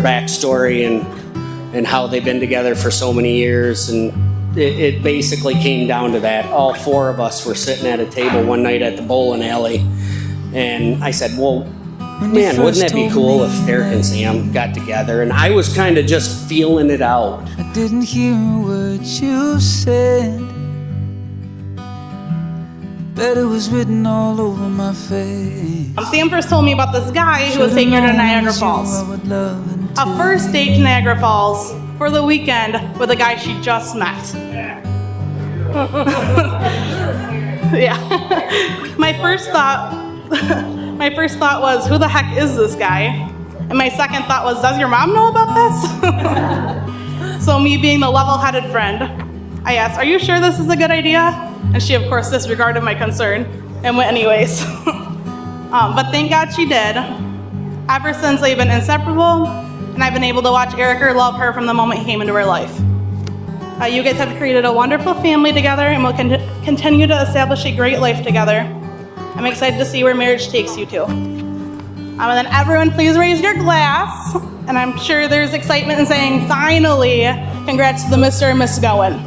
backstory and how they've been together for so many years. And it basically came down to that. All four of us were sitting at a table one night at the bowling alley, and I said, well, man, wouldn't that be cool if Erik and Sam got together? And I was kind of just feeling it out. I didn't hear what you said, but it was written all over my face. Sam first told me about this guy who was taking her to Niagara Falls. A first date to Niagara Falls for the weekend with a guy she just met. Yeah. My first thought was, who the heck is this guy? And my second thought was, does your mom know about this? So me being the level-headed friend, I asked, are you sure this is a good idea? And she, of course, disregarded my concern and went anyways. But thank God she did. Ever since, they've been inseparable, and I've been able to watch Erik love her from the moment he came into her life. You guys have created a wonderful family together, and will continue to establish a great life together. I'm excited to see where marriage takes you to. And then everyone please raise your glass. And I'm sure there's excitement in saying, finally, congrats to the Mr. and Miss Gowen.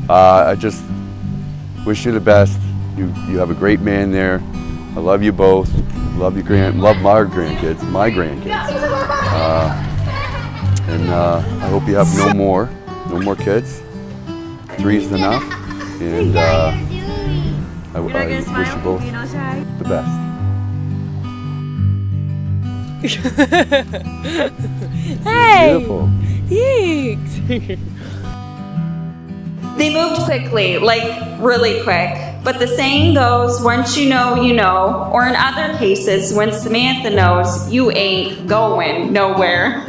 I just wish you the best. You have a great man there. I love you both. Love my grandkids. And I hope you have no more kids. 3 is enough. And I wish you both the best. Hey! Beautiful. Thanks! They moved quickly, like really quick. But the saying goes, once you know, you know. Or in other cases, when Samantha knows, you ain't going nowhere.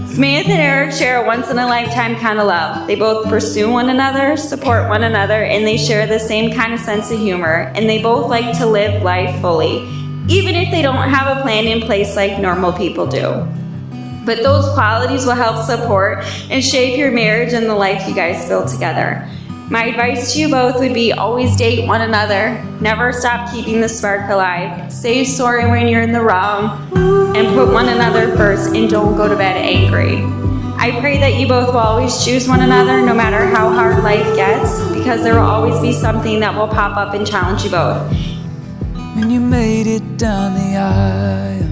Samantha and Erik share a once-in-a-lifetime kind of love. They both pursue one another, support one another, and they share the same kind of sense of humor. And they both like to live life fully, even if they don't have a plan in place like normal people do. But those qualities will help support and shape your marriage and the life you guys build together. My advice to you both would be always date one another, never stop keeping the spark alive, say sorry when you're in the wrong, and put one another first, and don't go to bed angry. I pray that you both will always choose one another no matter how hard life gets, because there will always be something that will pop up and challenge you both. When you made it down the aisle,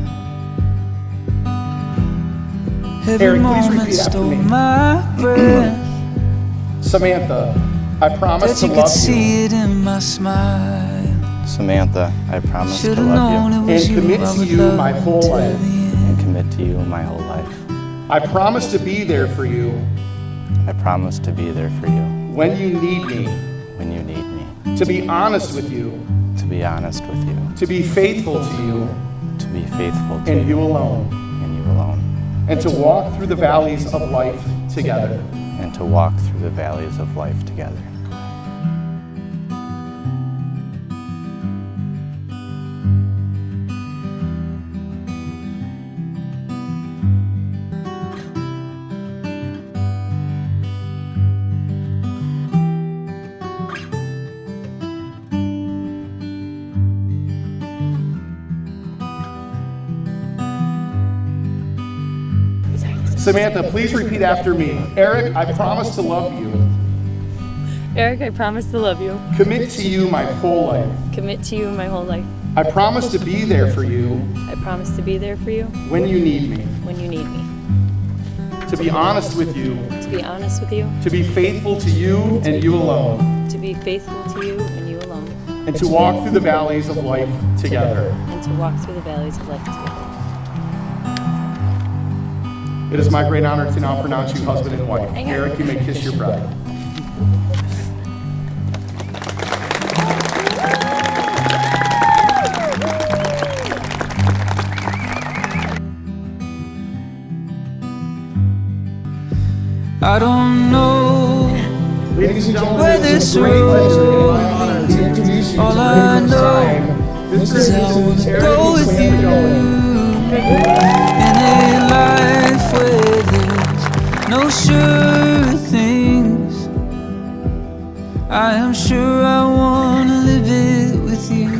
every Erik, please moment repeat after stole me. my breath. Samantha, I promise That to you love could see you it in my smile. Samantha, I promise to Should've known love it you was and you commit I to would you love my whole till life. the end. and commit to you my whole life. I promise to be there for you I promise to be there for you when you need me, when you need me, to be honest with you, to be honest with you, to be faithful to you to be faithful to and you alone, and you alone, and to walk through the valleys of life together. and to walk through the valleys of life together. Samantha, please repeat after me. Erik, I promise to love you, Erik, I promise to love you. commit to you my whole life. Commit to you my whole life. I promise to be there for you I promise to be there for you when you need me, when you need me. to be honest with you, To be honest with you. to be faithful to you and you alone, To be faithful to you and you alone. and to walk through the valleys of life together. And to walk through the valleys of life together. It is my great honor to now pronounce you husband and wife. Erik, you may kiss your bride. I don't know Ladies and gentlemen, where it is this a great pleasure and road. my honor to introduce you All to I the first know time. This is I person wanna is Erik go and with you Samantha Gowen. in a life where there's no sure things. I I am sure I wanna live it with you.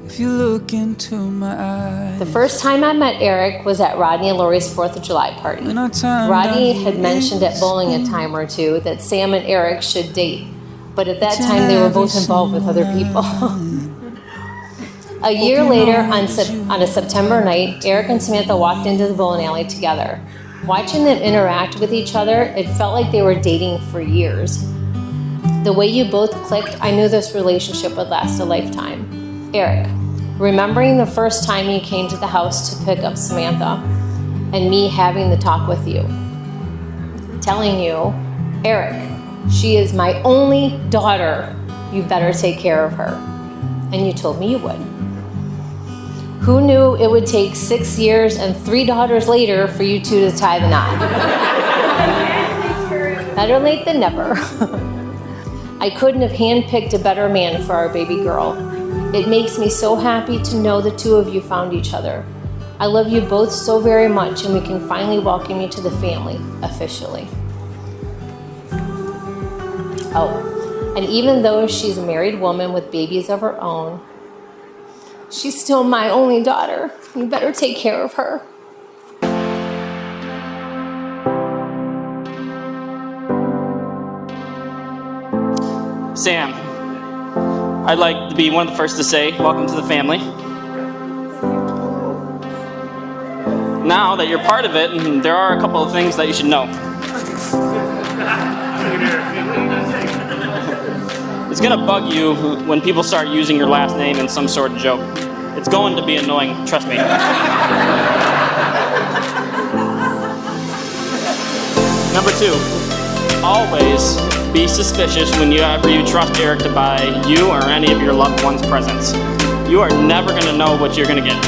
If you look into my eyes. The first time I met Erik was at Rodney and Lori's 4th of July party. Rodney had mentioned at bowling a time or two that Sam and Erik should date, but at that time they were both involved with other people. A year later, on a September night, Erik and Samantha walked into the bowling alley together. Watching them interact with each other, it felt like they were dating for years. The way you both clicked, I knew this relationship would last a lifetime. Erik, remembering the first time you came to the house to pick up Samantha and me having the talk with you, telling you, Erik, she is my only daughter, you better take care of her. And you told me you would. Who knew it would take 6 years and 3 daughters later for you two to tie the knot? Better late than never. I couldn't have handpicked a better man for our baby girl. It makes me so happy to know the two of you found each other. I love you both so very much, and we can finally welcome you to the family, officially. Oh, and even though she's a married woman with babies of her own, she's still my only daughter. You better take care of her. Sam, I'd like to be one of the first to say, welcome to the family. Now that you're part of it, there are a couple of things that you should know. It's gonna bug you when people start using your last name in some sort of joke. It's going to be annoying, trust me. Number 2, always be suspicious whenever you trust Erik to buy you or any of your loved ones presents. You are never gonna know what you're gonna get.